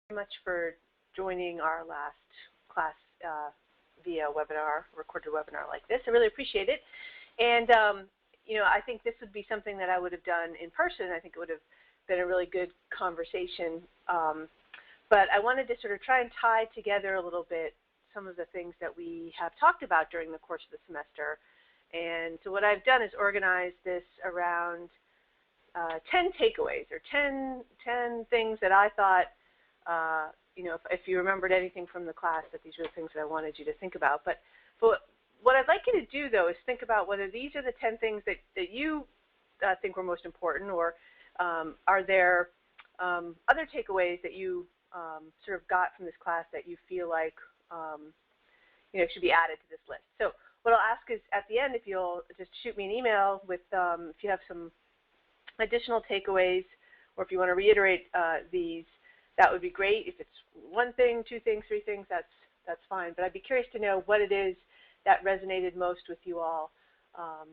very much for joining our last class via webinar, recorded webinar like this. I really appreciate it. And, you know, I think this would be something that I would have done in person. I think it would have been a really good conversation. But I wanted to sort of try and tie together a little bit some of the things that we have talked about during the course of the semester. And so what I've done is organize this around 10 takeaways, or 10 things that I thought, you know, if you remembered anything from the class, that these were the things that I wanted you to think about. But what I'd like you to do, though, is think about whether these are the 10 things that you think were most important, or are there other takeaways that you sort of got from this class that you feel like you know, should be added to this list. So what I'll ask is at the end, if you'll just shoot me an email with if you have some additional takeaways, or if you want to reiterate these, that would be great. If it's one thing, two things, three things, that's fine. But I'd be curious to know what it is that resonated most with you all,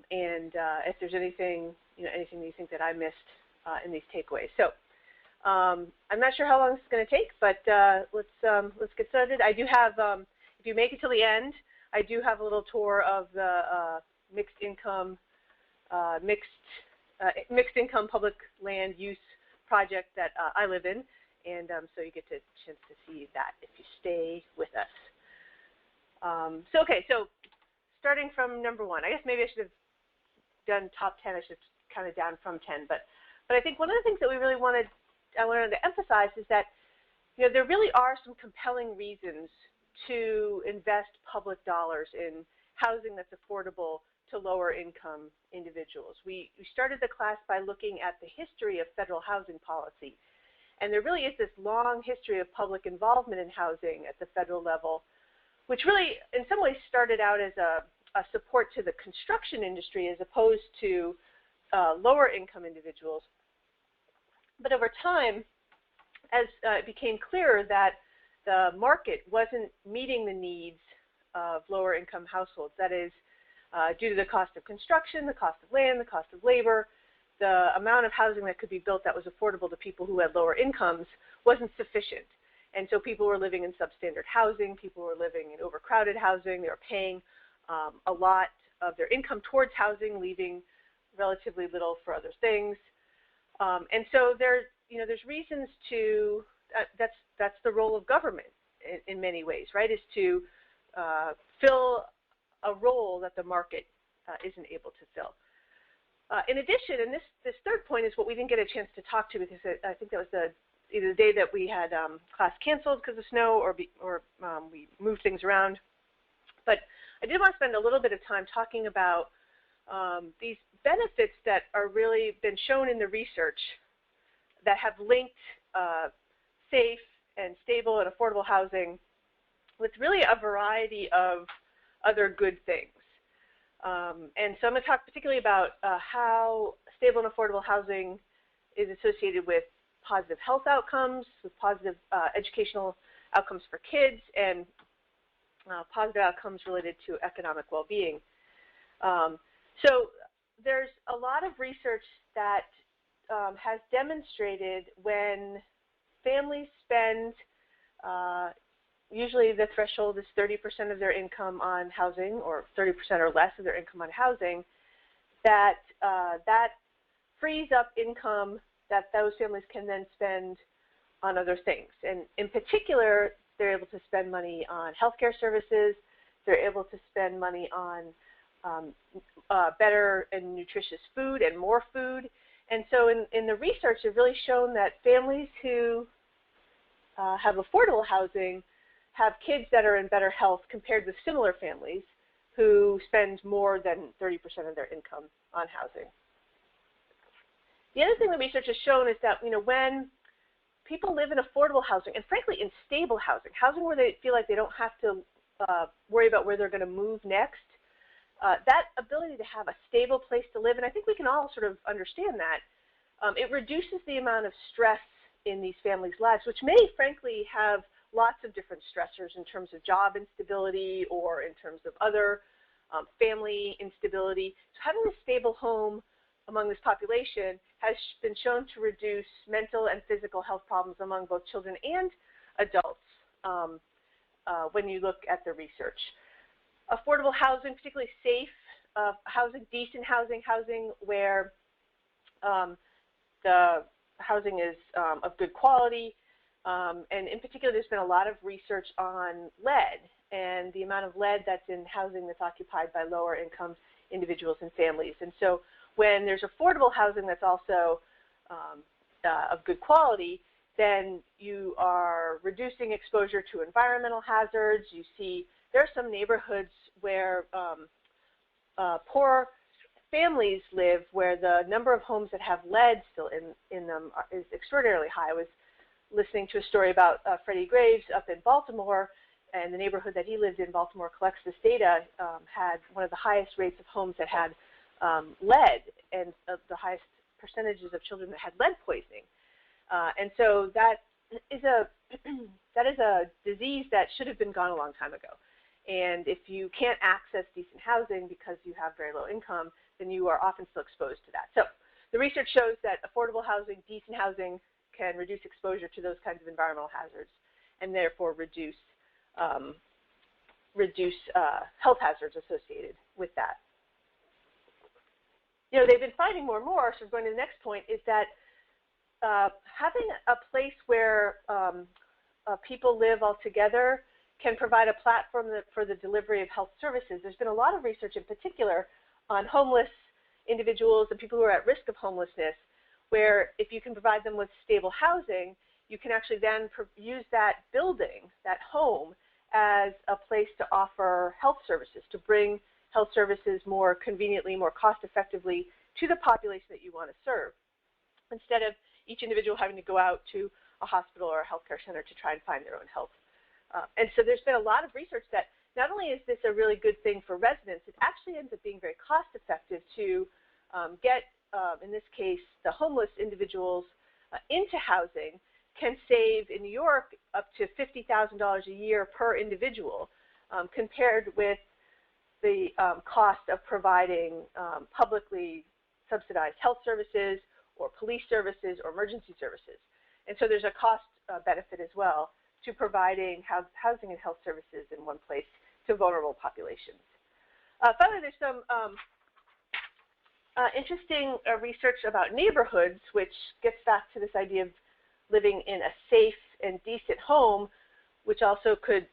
and if there's anything, you know, anything you think that I missed in these takeaways. So I'm not sure how long this is going to take, but let's get started. I do have, if you make it till the end, I do have a little tour of the mixed income public land use project that I live in, and so you get a chance to see that if you stay with us. So starting from number 1, I guess maybe I should have done top 10. I should have kind of down from 10, but I think one of the things that I wanted to emphasize is that, you know, there really are some compelling reasons to invest public dollars in housing that's affordable to lower income individuals. We started the class by looking at the history of federal housing policy. And there really is this long history of public involvement in housing at the federal level, which really in some ways started out as a support to the construction industry as opposed to lower income individuals. But over time, as it became clearer that the market wasn't meeting the needs of lower income households, that is, due to the cost of construction, the cost of land, the cost of labor, the amount of housing that could be built that was affordable to people who had lower incomes wasn't sufficient. And so people were living in substandard housing, people were living in overcrowded housing, they were paying a lot of their income towards housing, leaving relatively little for other things. And so there's reasons to, that's the role of government in many ways, right, is to fill a role that the market isn't able to fill. In addition, and this third point is what we didn't get a chance to talk to, because I think that was either the day that we had class canceled because of snow, or we moved things around. But I did want to spend a little bit of time talking about these benefits that are really been shown in the research that have linked safe and stable and affordable housing with really a variety of other good things. And so I'm going to talk particularly about how stable and affordable housing is associated with positive health outcomes, with positive educational outcomes for kids, and positive outcomes related to economic well-being. So there's a lot of research that has demonstrated when families spend, usually the threshold is 30% of their income on housing, or 30% or less of their income on housing, that that frees up income that those families can then spend on other things. And in particular, they're able to spend money on healthcare services, they're able to spend money on better and nutritious food and more food. And so in the research, they've really shown that families who have affordable housing have kids that are in better health compared with similar families who spend more than 30% of their income on housing. The other thing the research has shown is that, you know, when people live in affordable housing, and frankly in stable housing, housing where they feel like they don't have to worry about where they're going to move next, that ability to have a stable place to live, and I think we can all sort of understand that, it reduces the amount of stress in these families' lives, which may frankly have lots of different stressors in terms of job instability or in terms of other family instability. So having a stable home among this population has been shown to reduce mental and physical health problems among both children and adults when you look at the research. Affordable housing, particularly safe housing, decent housing, housing where the housing is of good quality, and in particular there's been a lot of research on lead and the amount of lead that's in housing that's occupied by lower income individuals and families. And so when there's affordable housing that's also of good quality, then you are reducing exposure to environmental hazards. You see there are some neighborhoods where poor families live where the number of homes that have lead still in them is extraordinarily high. I was listening to a story about Freddie Graves up in Baltimore, and the neighborhood that he lived in, Baltimore collects this data, had one of the highest rates of homes that had lead, and the highest percentages of children that had lead poisoning. And so that is a disease that should have been gone a long time ago. And if you can't access decent housing because you have very low income, then you are often still exposed to that. So the research shows that affordable housing, decent housing, can reduce exposure to those kinds of environmental hazards and therefore reduce health hazards associated with that. You know, they've been finding more and more, so going to the next point, is that having a place where people live all together can provide a platform for the delivery of health services. There's been a lot of research in particular on homeless individuals and people who are at risk of homelessness, where if you can provide them with stable housing, you can actually then use that building, that home, as a place to offer health services, to bring health services more conveniently, more cost-effectively to the population that you want to serve, instead of each individual having to go out to a hospital or a healthcare center to try and find their own health. And so there's been a lot of research that not only is this a really good thing for residents, it actually ends up being very cost-effective to get, in this case, the homeless individuals into housing. Can save in New York up to $50,000 a year per individual, compared with the cost of providing publicly subsidized health services or police services or emergency services. And so there's a cost benefit as well to providing housing and health services in one place to vulnerable populations. Finally, there's some interesting research about neighborhoods, which gets back to this idea of living in a safe and decent home, which also could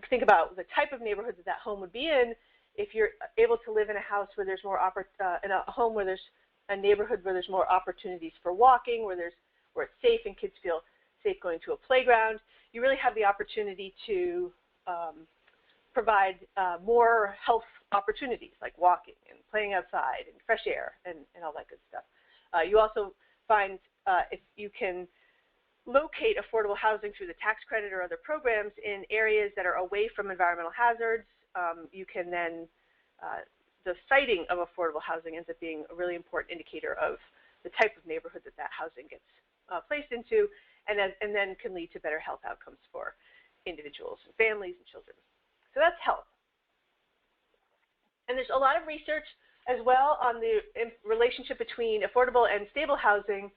think about the type of neighborhood that home would be in. If you're able to live in a house where there's more in a home where there's a neighborhood where there's more opportunities for walking, where it's safe and kids feel safe going to a playground, you really have the opportunity to provide more health opportunities like walking and playing outside and fresh air and all that good stuff. You also find if you can locate affordable housing through the tax credit or other programs in areas that are away from environmental hazards, you can then, the siting of affordable housing ends up being a really important indicator of the type of neighborhood that housing gets placed into, and then can lead to better health outcomes for individuals and families and children. So that's health. And there's a lot of research as well on the relationship between affordable and stable housing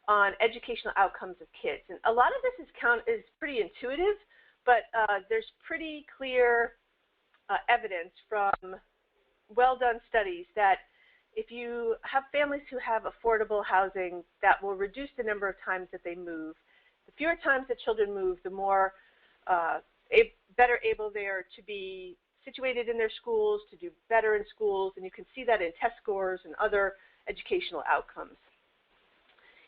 on educational outcomes of kids. And a lot of this is pretty intuitive, but there's pretty clear evidence from well-done studies that if you have families who have affordable housing, that will reduce the number of times that they move. The fewer times that children move, the more better able they are to be situated in their schools, to do better in schools, and you can see that in test scores and other educational outcomes.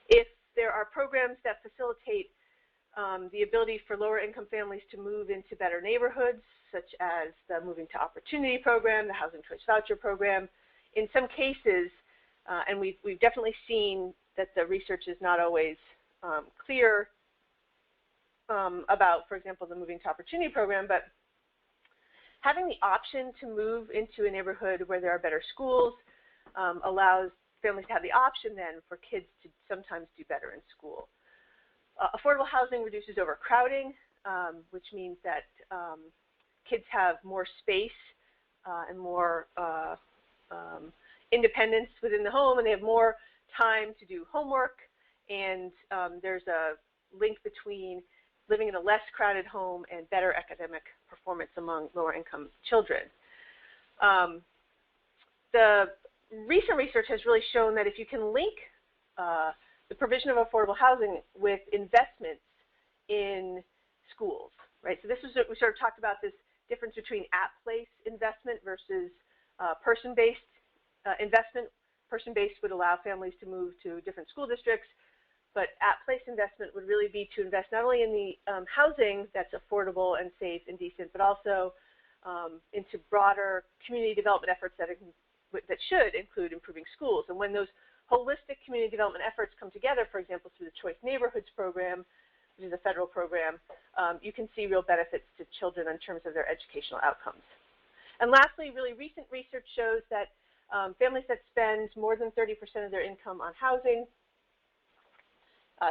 If there are programs that facilitate the ability for lower income families to move into better neighborhoods, such as the Moving to Opportunity program, the Housing Choice Voucher program, in some cases, and we've definitely seen that the research is not always clear about, for example, the Moving to Opportunity program, but having the option to move into a neighborhood where there are better schools allows families to have the option then for kids to sometimes do better in school. Affordable housing reduces overcrowding, which means that kids have more space and more independence within the home, and they have more time to do homework, and there's a link between living in a less crowded home and better academic performance among lower-income children. The recent research has really shown that if you can link the provision of affordable housing with investments in schools, right? So this is what we sort of talked about, this difference between at-place investment versus person-based investment. Person-based would allow families to move to different school districts, but at-place investment would really be to invest not only in the housing that's affordable and safe and decent, but also into broader community development efforts that should include improving schools. And when those holistic community development efforts come together, for example, through the Choice Neighborhoods program, which is a federal program, you can see real benefits to children in terms of their educational outcomes. And lastly, really recent research shows that families that spend more than 30% of their income on housing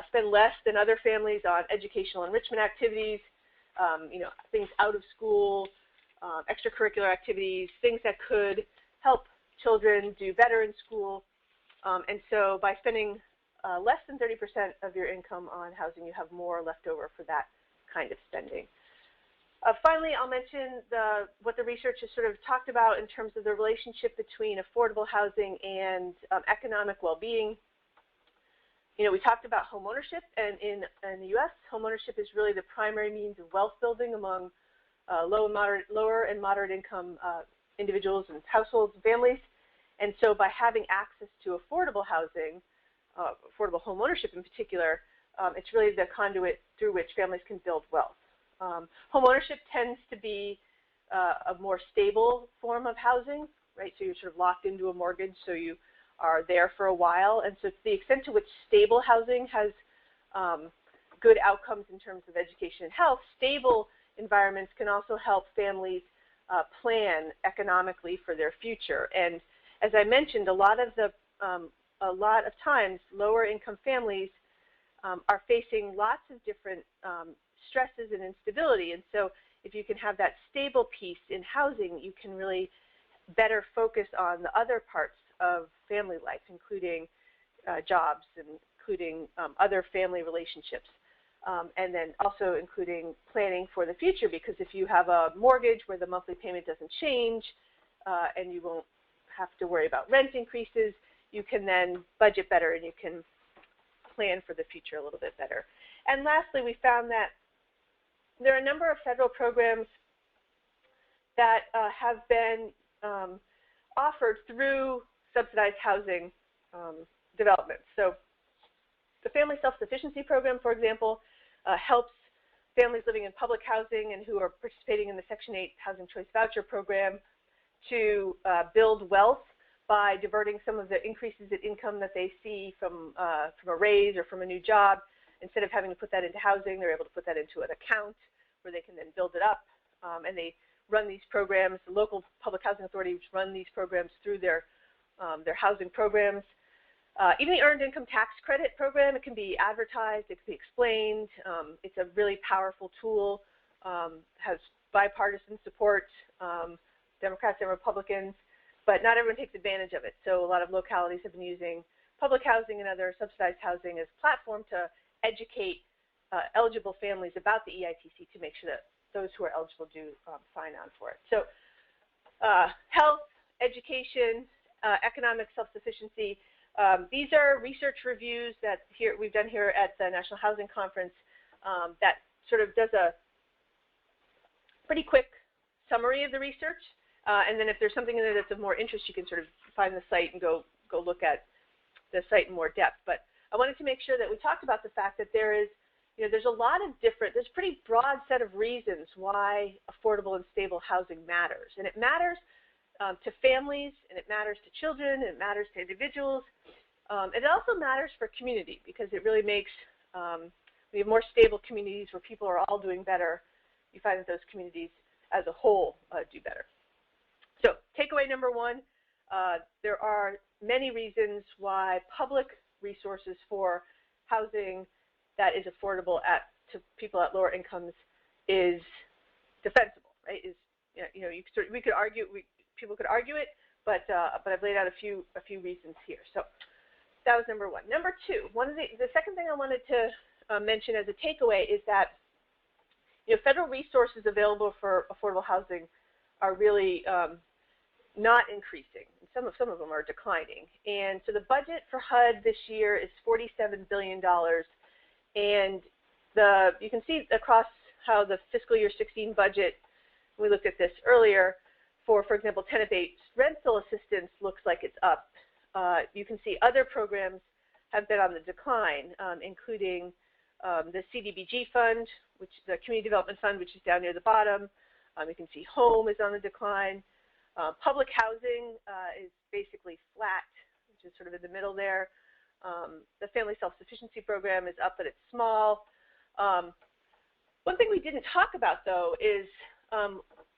spend less than other families on educational enrichment activities, things out of school, extracurricular activities, things that could help children do better in school. And so by spending less than 30% of your income on housing, you have more left over for that kind of spending. Finally, I'll mention what the research has sort of talked about in terms of the relationship between affordable housing and economic well-being. We talked about homeownership, and in the U.S., homeownership is really the primary means of wealth building among lower and moderate income individuals and households and families. And so by having access to affordable housing, affordable homeownership in particular, it's really the conduit through which families can build wealth. Homeownership tends to be a more stable form of housing, right? So you're sort of locked into a mortgage, so you are there for a while. And so to the extent to which stable housing has good outcomes in terms of education and health, stable environments can also help families plan economically for their future. And as I mentioned, a lot of times, lower income families are facing lots of different stresses and instability. And so if you can have that stable piece in housing, you can really better focus on the other parts of family life, including jobs and including other family relationships. And then also including planning for the future, because if you have a mortgage where the monthly payment doesn't change and you won't have to worry about rent increases, you can then budget better and you can plan for the future a little bit better. And lastly, we found that there are a number of federal programs that have been offered through subsidized housing development. So the Family Self-Sufficiency Program, for example, helps families living in public housing and who are participating in the Section 8 Housing Choice Voucher Program to build wealth by diverting some of the increases in income that they see from a raise or from a new job. Instead of having to put that into housing, they're able to put that into an account where they can then build it up. And they run these programs. The local public housing authorities run these programs through their housing programs. Even the Earned Income Tax Credit program, it can be advertised, it can be explained. It's a really powerful tool, has bipartisan support, Democrats and Republicans, but not everyone takes advantage of it. So a lot of localities have been using public housing and other subsidized housing as a platform to educate eligible families about the EITC to make sure that those who are eligible do sign on for it. So health, education, economic self-sufficiency, these are research reviews that we've done here at the National Housing Conference that sort of does a pretty quick summary of the research. And then if there's something in there that's of more interest, you can sort of find the site and go look at the site in more depth. But I wanted to make sure that we talked about the fact that there's a lot of there's a pretty broad set of reasons why affordable and stable housing matters. And it matters to families, and it matters to children, and it matters to individuals. And it also matters for community, because it really makes, we have more stable communities where people are all doing better. You find that those communities as a whole do better. So takeaway number one, there are many reasons why public resources for housing that is affordable to people at lower incomes is defensible, right? We could argue, people could argue it, but I've laid out a few reasons here. So that was number one. Number two, the second thing I wanted to mention as a takeaway is that federal resources available for affordable housing are really not increasing. Some of them are declining. And so the budget for HUD this year is $47 billion. And you can see across how the fiscal year 16 budget, we looked at this earlier, for example, tenant-based rental assistance looks like it's up. You can see other programs have been on the decline, including the CDBG fund, which the Community Development Fund, which is down near the bottom. You can see home is on the decline. Public housing is basically flat, which is sort of in the middle there. The Family Self-Sufficiency Program is up, but it's small. One thing we didn't talk about, though, is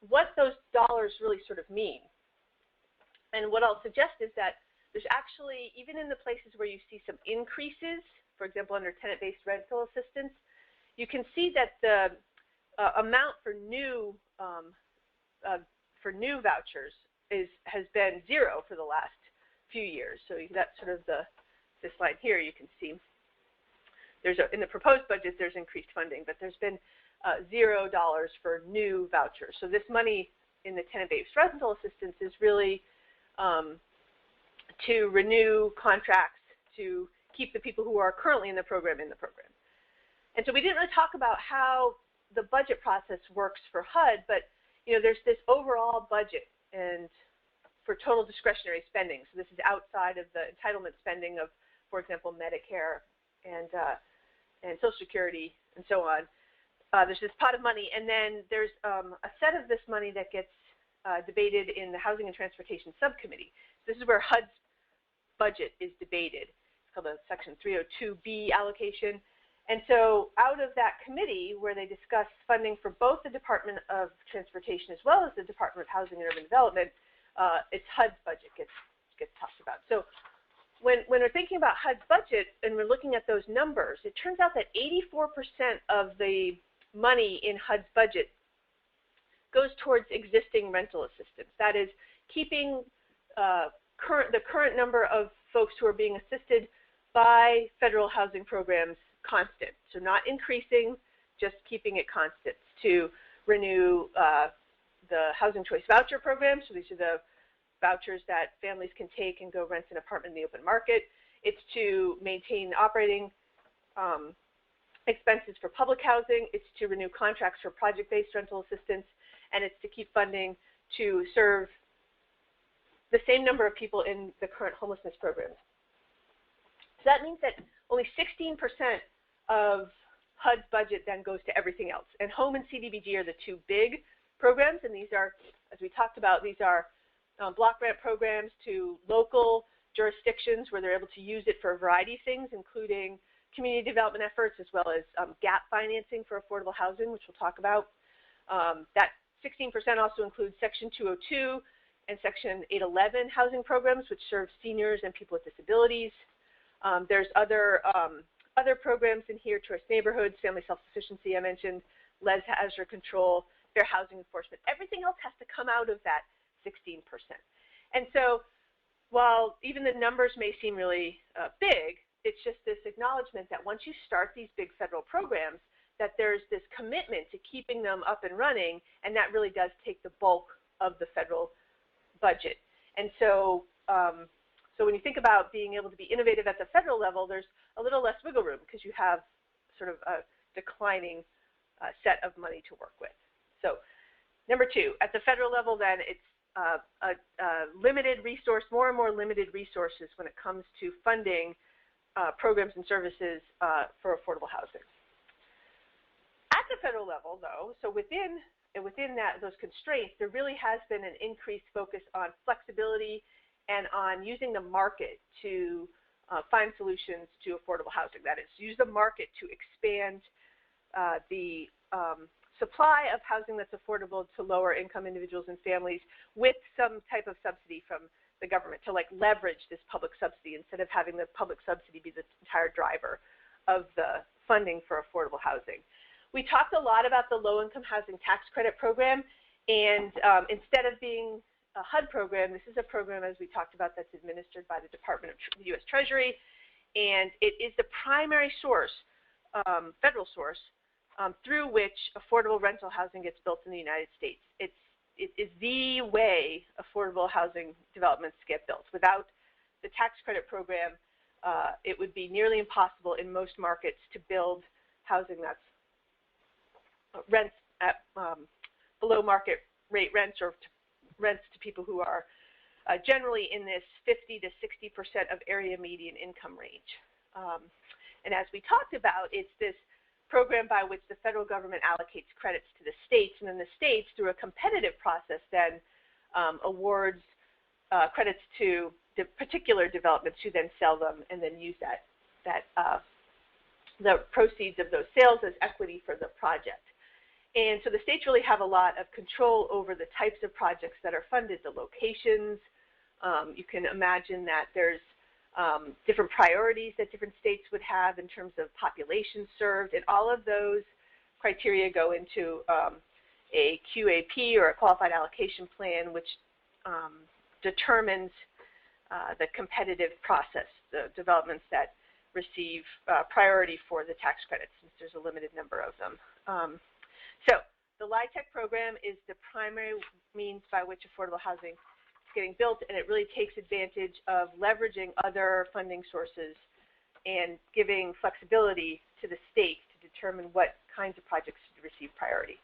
what those dollars really sort of mean. And what I'll suggest is that there's actually, even in the places where you see some increases, for example, under tenant-based rental assistance, you can see that the amount for new vouchers has been zero for the last few years. So that's sort of this line here. You can see in the proposed budget there's increased funding, but there's been $0 for new vouchers. So this money in the tenant-based rental assistance is really to renew contracts to keep the people who are currently in the program. And so we didn't really talk about how the budget process works for HUD, but there's this overall budget and for total discretionary spending. So this is outside of the entitlement spending of, for example, Medicare and Social Security and so on. There's this pot of money, and then there's a set of this money that gets debated in the Housing and Transportation Subcommittee. This is where HUD's budget is debated. It's called a Section 302B allocation. And so out of that committee, where they discuss funding for both the Department of Transportation as well as the Department of Housing and Urban Development, it's HUD's budget gets talked about. So when we're thinking about HUD's budget and we're looking at those numbers, it turns out that 84% of the money in HUD's budget goes towards existing rental assistance. That is, keeping the current number of folks who are being assisted by federal housing programs constant. So not increasing, just keeping it constant. To renew the Housing Choice Voucher Program, so these are the vouchers that families can take and go rent an apartment in the open market. It's to maintain operating expenses for public housing. It's to renew contracts for project-based rental assistance, and it's to keep funding to serve the same number of people in the current homelessness programs. So that means that only 16% of HUD's budget then goes to everything else. And home and CDBG are the two big programs, and these are, as we talked about, these are block grant programs to local jurisdictions where they're able to use it for a variety of things, including community development efforts as well as gap financing for affordable housing, which we'll talk about. That 16% also includes Section 202 and Section 811 housing programs, which serve seniors and people with disabilities. There's other programs in here: Choice Neighborhoods, Family Self-Sufficiency I mentioned, lead hazard control, fair housing enforcement. Everything else has to come out of that 16%. And so while even the numbers may seem really big, it's just this acknowledgement that once you start these big federal programs, that there's this commitment to keeping them up and running, and that really does take the bulk of the federal budget. And so so when you think about being able to be innovative at the federal level, there's a little less wiggle room because you have sort of a declining set of money to work with. So number two, at the federal level then, it's limited resource, more and more limited resources when it comes to funding programs and services for affordable housing. At the federal level, though, so within those constraints, there really has been an increased focus on flexibility and on using the market to find solutions to affordable housing. That is, use the market to expand the supply of housing that's affordable to lower income individuals and families with some type of subsidy from the government to leverage this public subsidy instead of having the public subsidy be the entire driver of the funding for affordable housing. We talked a lot about the low-income housing tax credit program, and instead of being a HUD program, this is a program, as we talked about, that's administered by the Department of the U.S. Treasury, and it is the primary source federal source through which affordable rental housing gets built in the United States. It is the way affordable housing developments get built. Without the tax credit program, it would be nearly impossible in most markets to build housing that's rents at below market rate rents, or rents to people who are generally in this 50 to 60% of area median income range. And as we talked about, it's this program by which the federal government allocates credits to the states, and then the states, through a competitive process, then awards credits to the particular developments, who then sell them and then use the proceeds of those sales as equity for the project. And so the states really have a lot of control over the types of projects that are funded, the locations. You can imagine that there's different priorities that different states would have in terms of population served, and all of those criteria go into a QAP, or a qualified allocation plan, which determines the competitive process, the developments that receive priority for the tax credits, since there's a limited number of them. So the LIHTC program is the primary means by which affordable housing is getting built, and it really takes advantage of leveraging other funding sources and giving flexibility to the state to determine what kinds of projects should receive priority.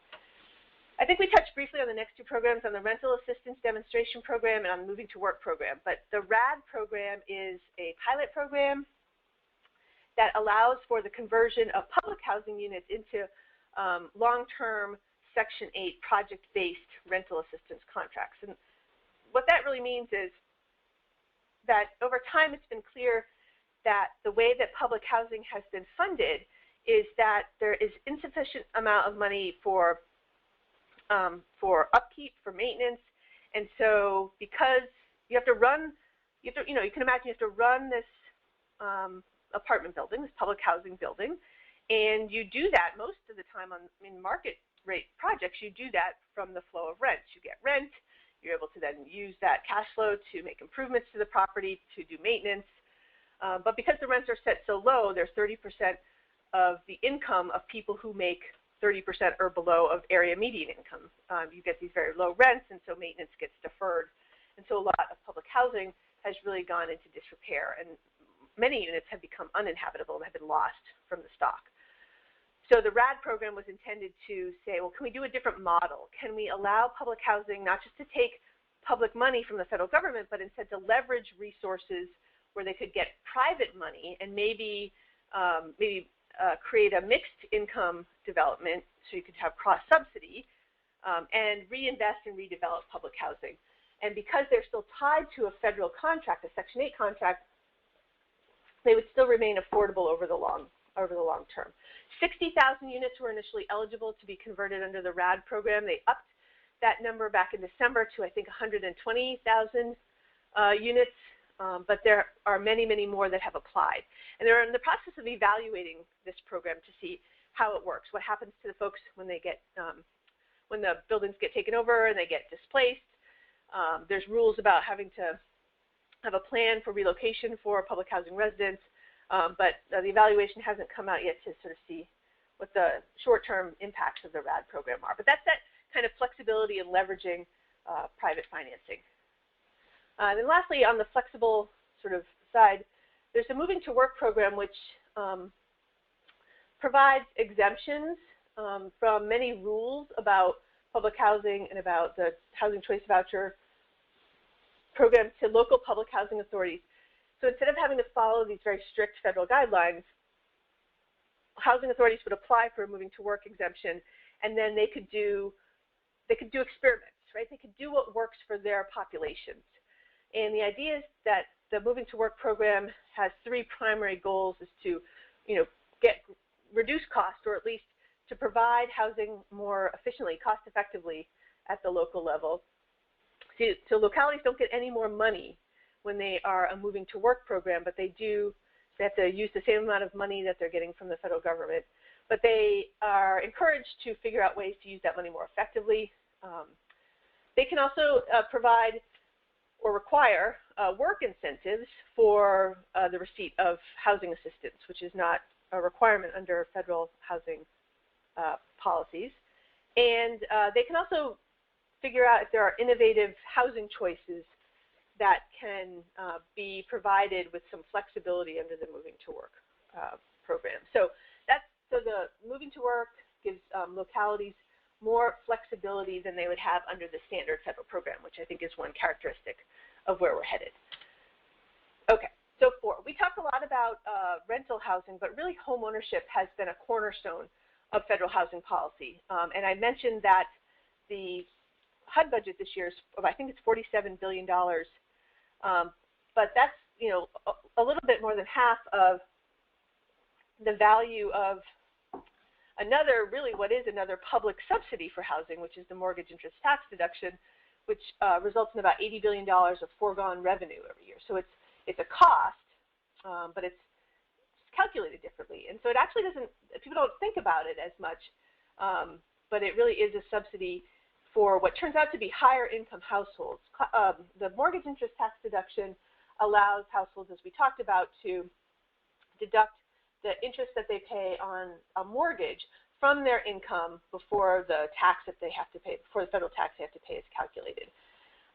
I think we touched briefly on the next two programs, on the Rental Assistance Demonstration Program and on the Moving to Work program. But the RAD program is a pilot program that allows for the conversion of public housing units into long-term Section 8 project-based rental assistance contracts. And what that really means is that over time it's been clear that the way that public housing has been funded is that there is insufficient amount of money for upkeep, for maintenance, and so because you have to run, you can imagine you have to run this apartment building, this public housing building, and you do that most of the time in market rate projects. You do that from the flow of rents. You get rent, you're able to then use that cash flow to make improvements to the property, to do maintenance, but because the rents are set so low, there's 30% of the income of people who make 30% or below of area median income. You get these very low rents, and so maintenance gets deferred. And so a lot of public housing has really gone into disrepair, and many units have become uninhabitable and have been lost from the stock. So the RAD program was intended to say, well, can we do a different model? Can we allow public housing not just to take public money from the federal government, but instead to leverage resources where they could get private money and maybe create a mixed income development, so you could have cross-subsidy, and reinvest and redevelop public housing. And because they're still tied to a federal contract, a Section 8 contract, they would still remain affordable over the long term. 60,000 units were initially eligible to be converted under the RAD program. They upped that number back in December to, I think, 120,000 units, but there are many, many more that have applied. And they're in the process of evaluating this program to see how it works, what happens to the folks when they get, when the buildings get taken over and they get displaced. There's rules about having to have a plan for relocation for public housing residents, but the evaluation hasn't come out yet to sort of see what the short-term impacts of the RAD program are. But that's that kind of flexibility and leveraging private financing. And then lastly, on the flexible sort of side, there's the Moving to Work program, which provides exemptions from many rules about public housing and about the Housing Choice Voucher program to local public housing authorities. So instead of having to follow these very strict federal guidelines, housing authorities would apply for a Moving to Work exemption, and then they could do experiments, right? They could do what works for their populations. And the idea is that the Moving to Work program has three primary goals: is to, reduce cost, or at least to provide housing more efficiently, cost effectively at the local level. So localities don't get any more money when they are a Moving to Work program, but they have to use the same amount of money that they're getting from the federal government. But they are encouraged to figure out ways to use that money more effectively. They can also provide or require work incentives for the receipt of housing assistance, which is not a requirement under federal housing policies. And they can also figure out if there are innovative housing choices that can be provided with some flexibility under the Moving to Work program. So the Moving to Work gives localities more flexibility than they would have under the standard federal program, which I think is one characteristic of where we're headed. Okay, so 4. We talked a lot about rental housing, but really home ownership has been a cornerstone of federal housing policy. And I mentioned that the HUD budget this year is, I think it's $47 billion, but that's a little bit more than half of the value of another public subsidy for housing, which is the mortgage interest tax deduction, which results in about $80 billion of foregone revenue every year. So it's a cost, but it's calculated differently, and so it actually doesn't. People don't think about it as much, but it really is a subsidy for what turns out to be higher income households. The mortgage interest tax deduction allows households, as we talked about, to deduct the interest that they pay on a mortgage from their income before the tax that they have to pay, before the federal tax they have to pay is calculated.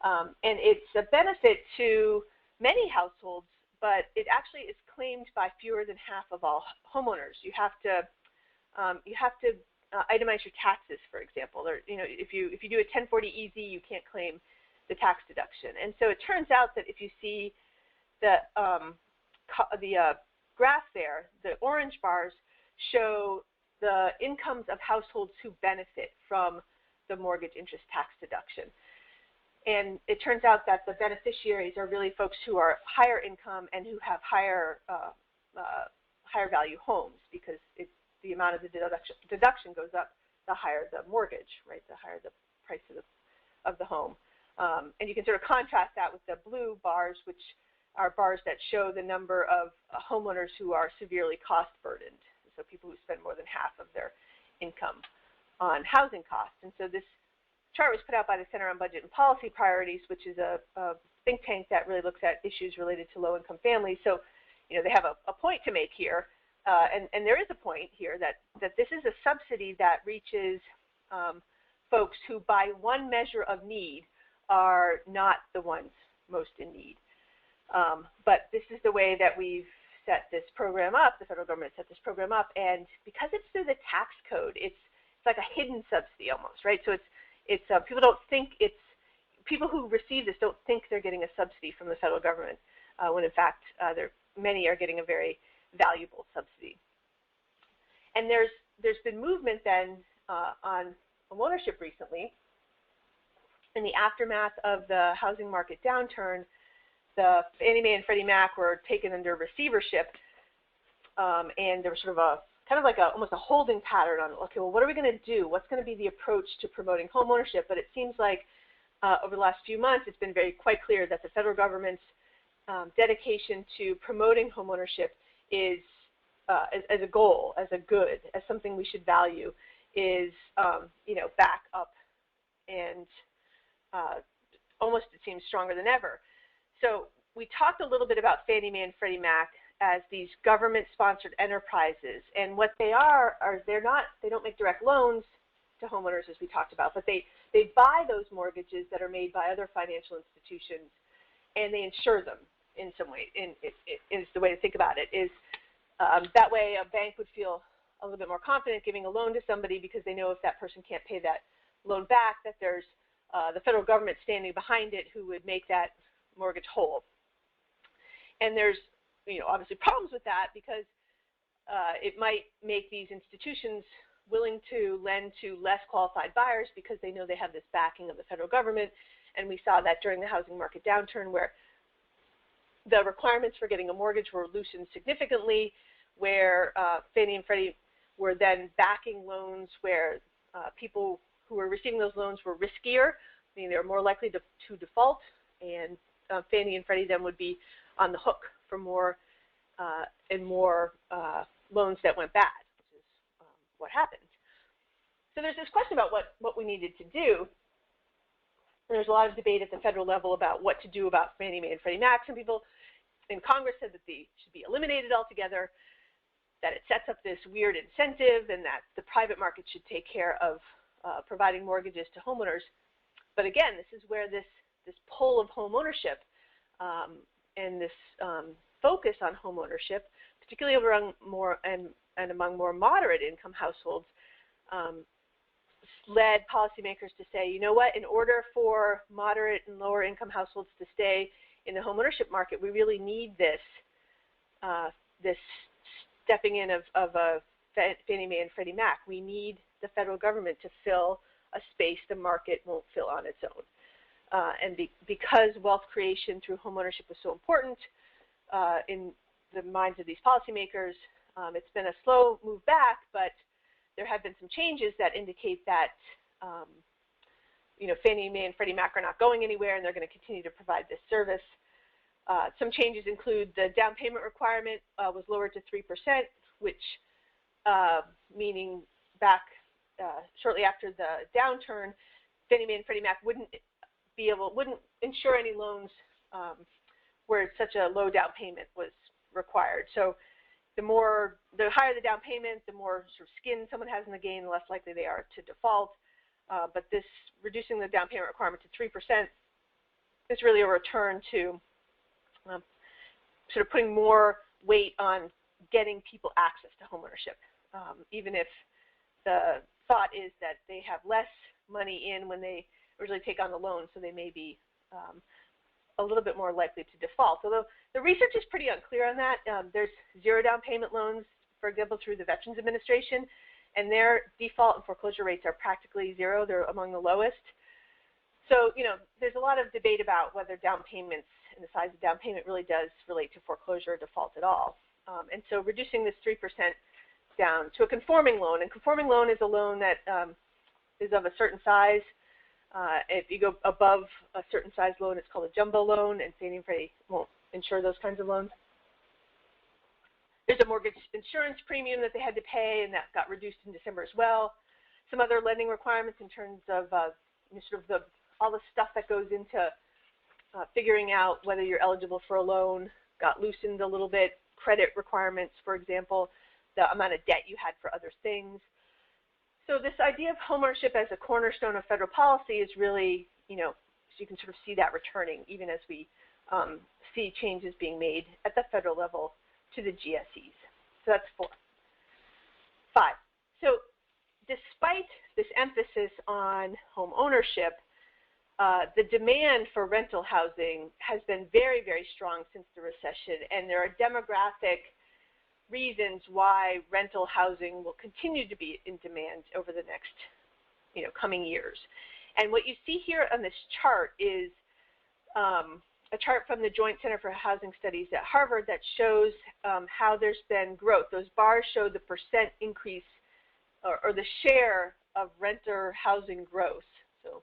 And it's a benefit to many households, but it actually is claimed by fewer than half of all homeowners. You have to itemize your taxes, for example, or if you do a 1040 EZ, you can't claim the tax deduction. And so it turns out that if you see the graph there, the orange bars show the incomes of households who benefit from the mortgage interest tax deduction. And it turns out that the beneficiaries are really folks who are higher income and who have higher value homes, because the amount of the deduction goes up the higher the mortgage, right? The higher the price of the home. And you can sort of contrast that with the blue bars, which are bars that show the number of homeowners who are severely cost burdened. So people who spend more than half of their income on housing costs. And so this chart was put out by the Center on Budget and Policy Priorities, which is a think tank that really looks at issues related to low-income families. So, they have a point to make here, and there is a point here that this is a subsidy that reaches folks who, by one measure of need, are not the ones most in need. But this is the way that we've set this program up. The federal government set this program up, and because it's through the tax code, it's like a hidden subsidy almost, right? So it's people don't think people who receive this don't think they're getting a subsidy from the federal government, when in fact many are getting a very valuable subsidy. And there's been movement then on homeownership recently. In the aftermath of the housing market downturn, the Fannie Mae and Freddie Mac were taken under receivership, and there was sort of almost a holding pattern on, okay, well, what are we going to do? What's going to be the approach to promoting homeownership? But it seems like over the last few months, it's been quite clear that the federal government's dedication to promoting homeownership is, as a goal, as a good, as something we should value, is, back up and almost, it seems, stronger than ever. So we talked a little bit about Fannie Mae and Freddie Mac as these government-sponsored enterprises, and what they are they don't make direct loans to homeowners, as we talked about, but they buy those mortgages that are made by other financial institutions, and they insure them in some way. Is the way to think about it. Is that way a bank would feel a little bit more confident giving a loan to somebody, because they know if that person can't pay that loan back, that there's the federal government standing behind it who would make that mortgage whole. And there's obviously problems with that, because it might make these institutions willing to lend to less qualified buyers because they know they have this backing of the federal government. And we saw that during the housing market downturn, where the requirements for getting a mortgage were loosened significantly, where Fannie and Freddie were then backing loans where people who were receiving those loans were riskier, meaning they were more likely to default, and Fannie and Freddie then would be on the hook for more and more loans that went bad, which is what happened. So there's this question about what we needed to do. And there's a lot of debate at the federal level about what to do about Fannie Mae and Freddie Mac. Some people in Congress said that they should be eliminated altogether. that it sets up this weird incentive and that the private market should take care of providing mortgages to homeowners. But again, this is where this pull of home ownership and this focus on home ownership, particularly among more moderate income households, led policymakers to say, you know what, in order for moderate and lower income households to stay in the home ownership market, we really need this this stepping in of a Fannie Mae and Freddie Mac. We need the federal government to fill a space the market won't fill on its own. And because wealth creation through home ownership was so important in the minds of these policymakers, it's been a slow move back, but there have been some changes that indicate that Fannie Mae and Freddie Mac are not going anywhere, and they're going to continue to provide this service. Some changes include the down payment requirement was lowered to 3%, which meaning back shortly after the downturn, Fannie Mae and Freddie Mac wouldn't insure any loans where such a low down payment was required. So the higher the down payment, the more sort of skin someone has in the game, the less likely they are to default. But this reducing the down payment requirement to 3% is really a return to sort of putting more weight on getting people access to homeownership, even if the thought is that they have less money in when they originally take on the loan, so they may be a little bit more likely to default. Although the research is pretty unclear on that. There's zero down payment loans, for example, through the Veterans Administration, and their default and foreclosure rates are practically zero. They're among the lowest. So, there's a lot of debate about whether down payments and the size of down payment really does relate to foreclosure or default at all. And so reducing this 3% down to a conforming loan, and conforming loan is a loan that is of a certain size. If you go above a certain size loan, it's called a jumbo loan, and Fannie and Freddie won't insure those kinds of loans. There's a mortgage insurance premium that they had to pay, and that got reduced in December as well. Some other lending requirements in terms of all the stuff that goes into figuring out whether you're eligible for a loan got loosened a little bit. Credit requirements, for example, the amount of debt you had for other things. So this idea of homeownership as a cornerstone of federal policy is really, so you can sort of see that returning even as we see changes being made at the federal level to the GSEs. So that's 4. 5. So despite this emphasis on home ownership, the demand for rental housing has been very, very strong since the recession, and there are demographic reasons why rental housing will continue to be in demand over the next, coming years. And what you see here on this chart is a chart from the Joint Center for Housing Studies at Harvard that shows how there's been growth. Those bars show the percent increase or the share of renter housing growth. So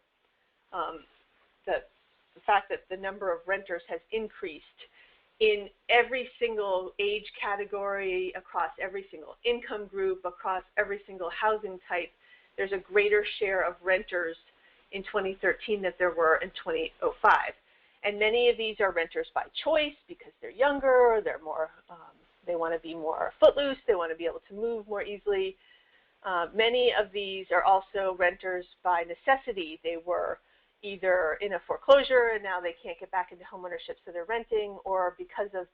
the fact that the number of renters has increased in every single age category, across every single income group, across every single housing type, there's a greater share of renters in 2013 than there were in 2005. And many of these are renters by choice because they're younger, or they're more, they want to be more footloose, they want to be able to move more easily. Many of these are also renters by necessity. They were either in a foreclosure and now they can't get back into homeownership, so they're renting, or because of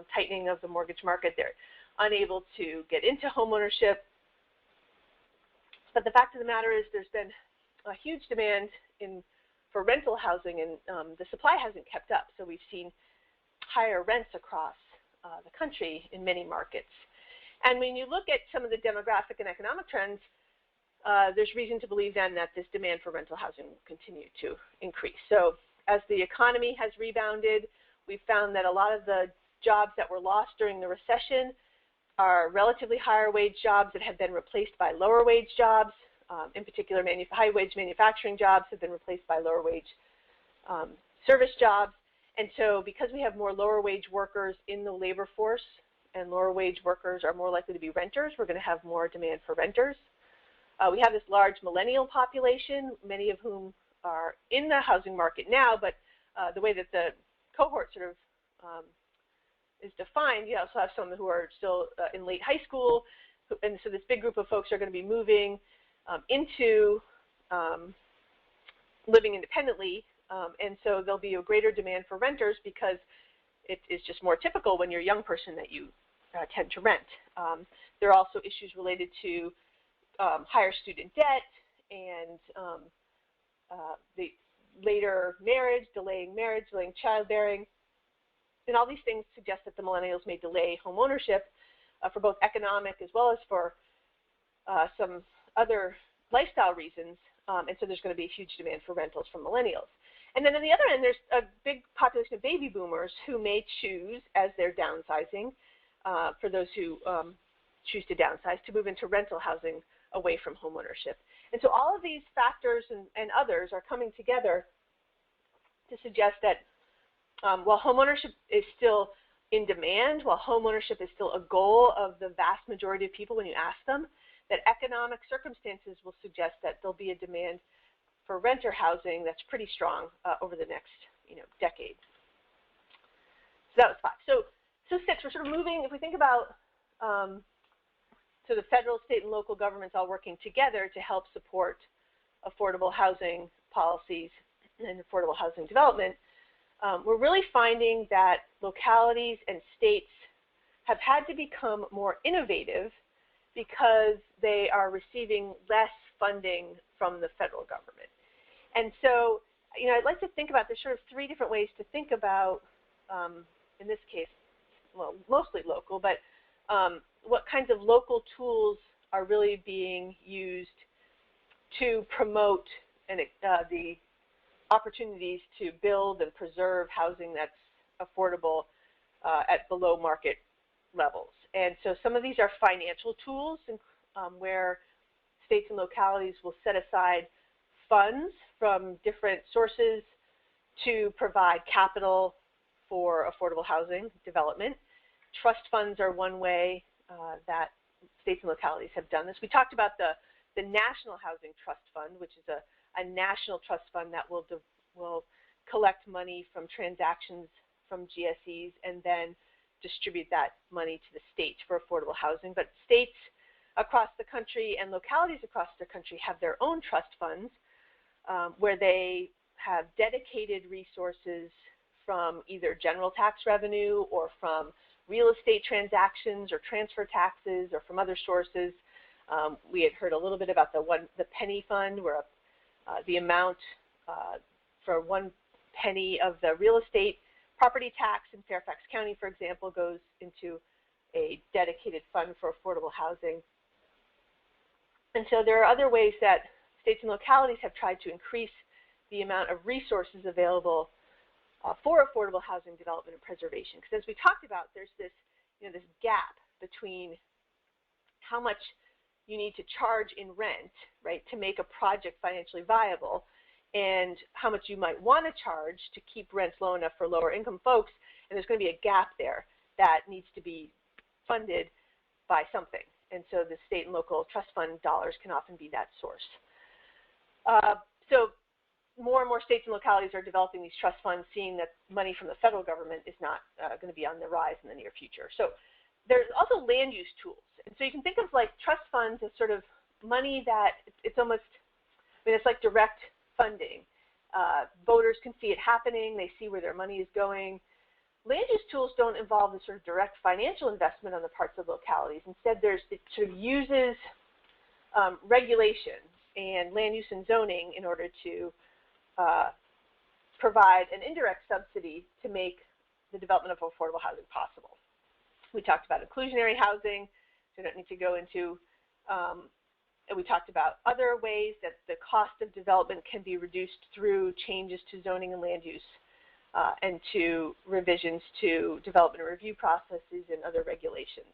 tightening of the mortgage market, they're unable to get into homeownership. But the fact of the matter is there's been a huge demand for rental housing, and the supply hasn't kept up. So we've seen higher rents across the country in many markets. And when you look at some of the demographic and economic trends, there's reason to believe then that this demand for rental housing will continue to increase. So as the economy has rebounded, we've found that a lot of the jobs that were lost during the recession are relatively higher wage jobs that have been replaced by lower wage jobs. In particular, high wage manufacturing jobs have been replaced by lower wage service jobs. And so because we have more lower wage workers in the labor force, and lower wage workers are more likely to be renters, we're going to have more demand for renters. We have this large millennial population, many of whom are in the housing market now, but the way that the cohort sort of is defined, you also have some who are still in late high school, and so this big group of folks are going to be moving into living independently, and so there'll be a greater demand for renters because it is just more typical when you're a young person that you tend to rent. There are also issues related to higher student debt and the later marriage, delaying childbearing, and all these things suggest that the millennials may delay home ownership for both economic as well as for some other lifestyle reasons, and so there's going to be a huge demand for rentals from millennials. And then on the other end, there's a big population of baby boomers who may choose, as they're downsizing, for those who choose to downsize, to move into rental housing away from home ownership. And so all of these factors and others are coming together to suggest that while home ownership is still in demand, while home ownership is still a goal of the vast majority of people when you ask them, that economic circumstances will suggest that there'll be a demand for renter housing that's pretty strong over the next decade. So that was 5. So 6, we're sort of moving, if we think about so the federal, state, and local governments all working together to help support affordable housing policies and affordable housing development, we're really finding that localities and states have had to become more innovative because they are receiving less funding from the federal government. And so, I'd like to think about, there's sort of 3 different ways to think about, in this case, well, mostly local, but what kinds of local tools are really being used to promote the opportunities to build and preserve housing that's affordable at below market levels. And so some of these are financial tools where states and localities will set aside funds from different sources to provide capital for affordable housing development. Trust funds are one way that states and localities have done this. We talked about the National Housing Trust Fund, which is a national trust fund that will collect money from transactions from GSEs and then distribute that money to the states for affordable housing. But states across the country and localities across the country have their own trust funds where they have dedicated resources from either general tax revenue or from real estate transactions or transfer taxes or from other sources. We had heard a little bit about the penny fund, where the amount for 1 penny of the real estate property tax in Fairfax County, for example, goes into a dedicated fund for affordable housing. And so there are other ways that states and localities have tried to increase the amount of resources available for affordable housing development and preservation. Because as we talked about, there's this, this gap between how much you need to charge in rent, right, to make a project financially viable, and how much you might want to charge to keep rents low enough for lower income folks. And there's going to be a gap there that needs to be funded by something. And so the state and local trust fund dollars can often be that source. So more and more states and localities are developing these trust funds, seeing that money from the federal government is not going to be on the rise in the near future. So there's also land use tools. And so you can think of like trust funds as sort of money that it's almost, it's like direct funding. Voters can see it happening. They see where their money is going. Land use tools don't involve the sort of direct financial investment on the parts of localities. Instead, it sort of uses regulation and land use and zoning in order to provide an indirect subsidy to make the development of affordable housing possible. We talked about inclusionary housing, so we don't need to go into, and we talked about other ways that the cost of development can be reduced through changes to zoning and land use and to revisions to development and review processes and other regulations.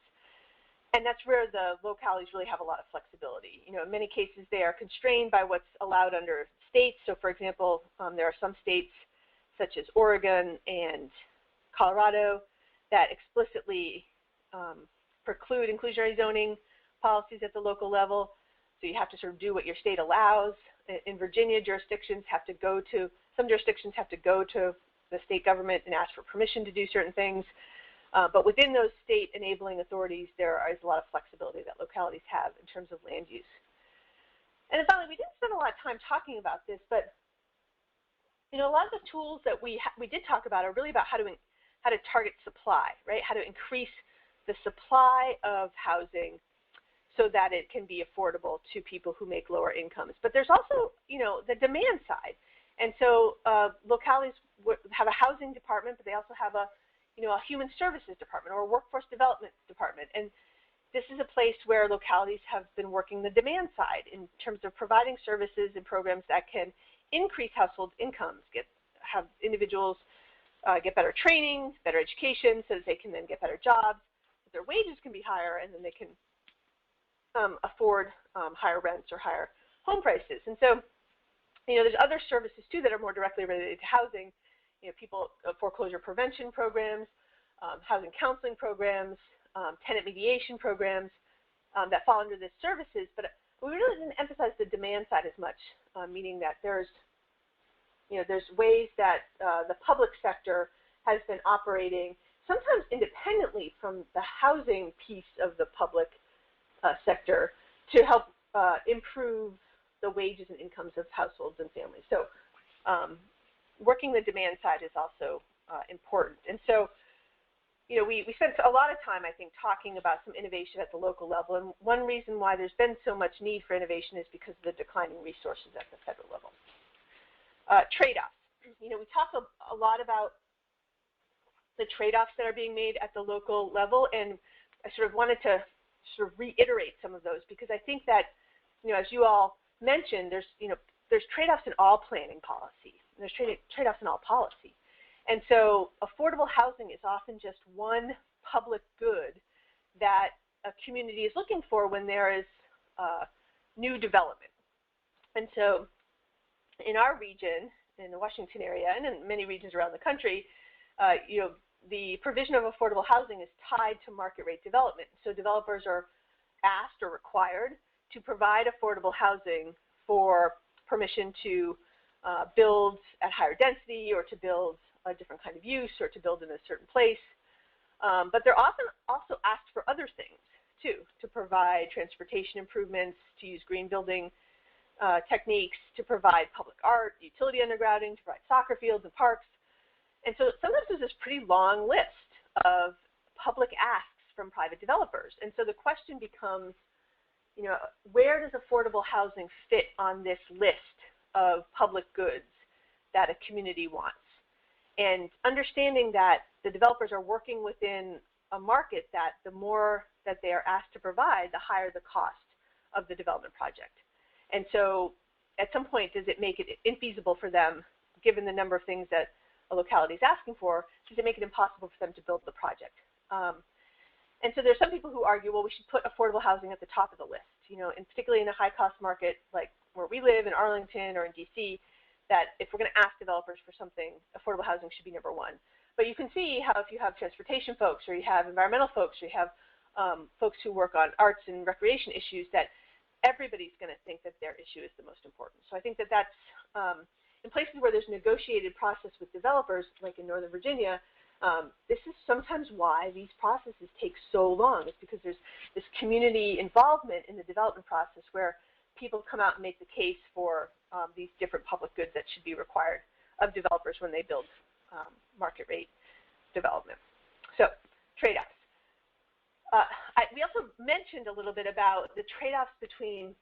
And that's where the localities really have a lot of flexibility. In many cases, they are constrained by what's allowed under states. So, for example, there are some states, such as Oregon and Colorado, that explicitly preclude inclusionary zoning policies at the local level. So you have to sort of do what your state allows. In Virginia, some jurisdictions have to go to the state government and ask for permission to do certain things. But within those state enabling authorities, there is a lot of flexibility that localities have in terms of land use. And then finally, we didn't spend a lot of time talking about this, but a lot of the tools that we did talk about are really about how to target supply, right? How to increase the supply of housing so that it can be affordable to people who make lower incomes. But there's also, the demand side. And so localities have a housing department, but they also have a human services department or a workforce development department. And this is a place where localities have been working the demand side in terms of providing services and programs that can increase household incomes, have individuals get better training, better education, so that they can then get better jobs, their wages can be higher, and then they can afford higher rents or higher home prices. And so, there's other services too that are more directly related to housing. Foreclosure prevention programs, housing counseling programs, tenant mediation programs that fall under these services. But we really didn't emphasize the demand side as much, meaning that there's ways that the public sector has been operating, sometimes independently from the housing piece of the public sector, to help improve the wages and incomes of households and families. So working the demand side is also important. And so, we spent a lot of time, I think, talking about some innovation at the local level. And one reason why there's been so much need for innovation is because of the declining resources at the federal level. Trade-offs. We talk a lot about the trade-offs that are being made at the local level, and I sort of wanted to reiterate some of those, because I think that, as you all mentioned, there's trade-offs in all planning policy. There's trade-offs in all policy. And so affordable housing is often just one public good that a community is looking for when there is new development. And so in our region, in the Washington area, and in many regions around the country, the provision of affordable housing is tied to market rate development. So developers are asked or required to provide affordable housing for permission to build at higher density, or to build a different kind of use, or to build in a certain place. But they're often also asked for other things too, to provide transportation improvements, to use green building techniques, to provide public art, utility undergrounding, to provide soccer fields and parks. And so sometimes there's this pretty long list of public asks from private developers. And so the question becomes, where does affordable housing fit on this list of public goods that a community wants? And understanding that the developers are working within a market that the more that they are asked to provide, the higher the cost of the development project. And so at some point, does it make it infeasible for them, given the number of things that a locality is asking for, does it make it impossible for them to build the project? And so there's some people who argue, well, we should put affordable housing at the top of the list, and particularly in a high-cost market like where we live in Arlington or in DC, that if we're going to ask developers for something, affordable housing should be number one. But you can see how if you have transportation folks, or you have environmental folks, or you have folks who work on arts and recreation issues, that everybody's going to think that their issue is the most important. So I think that that's, in places where there's a negotiated process with developers, like in Northern Virginia, this is sometimes why these processes take so long. It's because there's this community involvement in the development process where people come out and make the case for these different public goods that should be required of developers when they build market rate development. So trade-offs. We also mentioned a little bit about the trade-offs between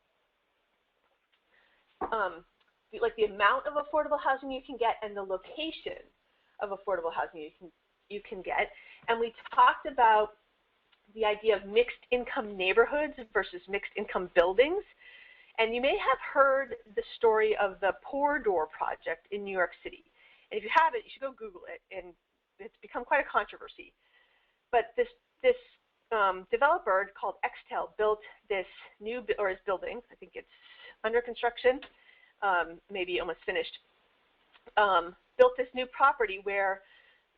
like the amount of affordable housing you can get and the location of affordable housing you can get. And we talked about the idea of mixed income neighborhoods versus mixed income buildings. And you may have heard the story of the Poor Door project in New York City. And if you haven't, you should go Google it. And it's become quite a controversy. But this developer called Xtel built this new, or is building, I think it's under construction, maybe almost finished, built this new property where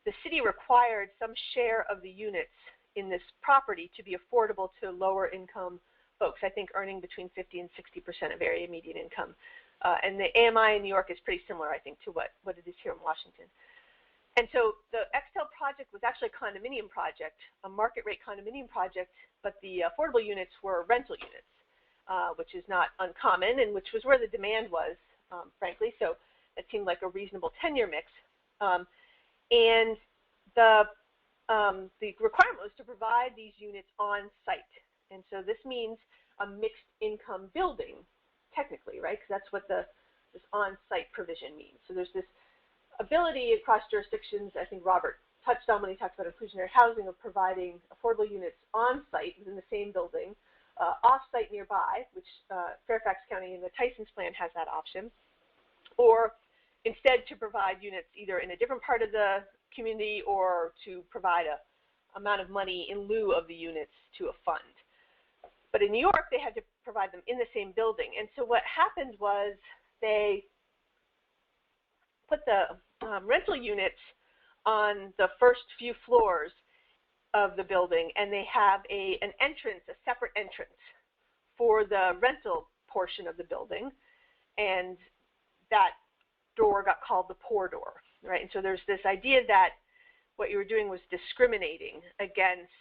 the city required some share of the units in this property to be affordable to lower income folks, I think earning between 50 and 60% of area median income. And the AMI in New York is pretty similar, I think, to what it is here in Washington. And so the Extel project was actually a condominium project, a market rate condominium project, but the affordable units were rental units, which is not uncommon and which was where the demand was, frankly. So it seemed like a reasonable tenure mix. And the requirement was to provide these units on site. And so this means a mixed income building, technically, right? Because that's what this on-site provision means. So there's this ability across jurisdictions, I think Robert touched on when he talked about inclusionary housing, of providing affordable units on-site within the same building, off-site nearby, which Fairfax County in the Tyson's plan has that option, or instead to provide units either in a different part of the community or to provide a amount of money in lieu of the units to a fund. But in New York, they had to provide them in the same building. And so what happened was they put the rental units on the first few floors of the building, and they have an entrance, a separate entrance for the rental portion of the building, and that door got called the poor door, right? And so there's this idea that what you were doing was discriminating against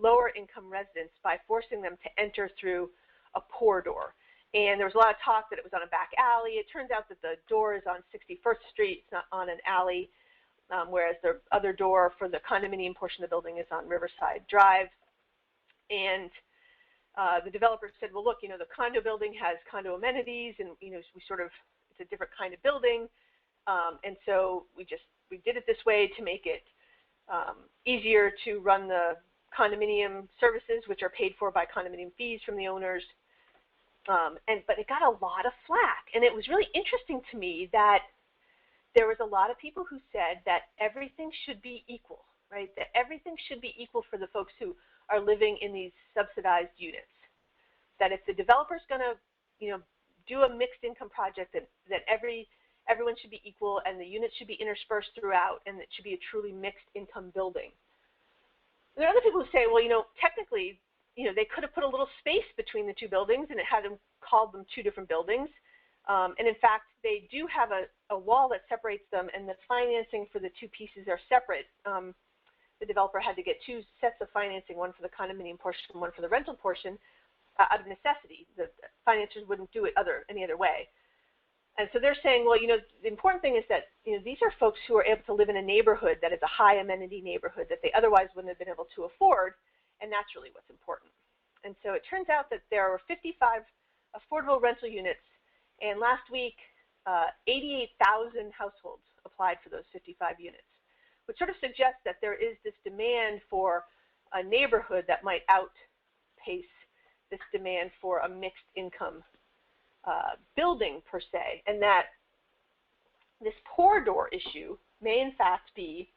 lower income residents by forcing them to enter through a poor door. And there was a lot of talk that it was on a back alley. It turns out that the door is on 61st Street, it's not on an alley, whereas the other door for the condominium portion of the building is on Riverside Drive. And the developer said, well, look, the condo building has condo amenities, and it's a different kind of building, and so we did it this way to make it easier to run the condominium services, which are paid for by condominium fees from the owners. But it got a lot of flack, and it was really interesting to me that there was a lot of people who said that everything should be equal, right? That everything should be equal for the folks who are living in these subsidized units. That if the developer's going to, do a mixed income project, that everyone should be equal, and the units should be interspersed throughout, and it should be a truly mixed income building. There are other people who say, well, technically, they could have put a little space between the two buildings, and it had them called them two different buildings. And in fact, they do have a wall that separates them, and the financing for the two pieces are separate. The developer had to get two sets of financing, one for the condominium portion and one for the rental portion, out of necessity. The financiers wouldn't do it any other way. And so they're saying, well, the important thing is that, these are folks who are able to live in a neighborhood that is a high amenity neighborhood that they otherwise wouldn't have been able to afford, and that's really what's important. And so it turns out that there were 55 affordable rental units, and last week, 88,000 households applied for those 55 units, which sort of suggests that there is this demand for a neighborhood that might outpace this demand for a mixed income building per se, and that this poor door issue may in fact be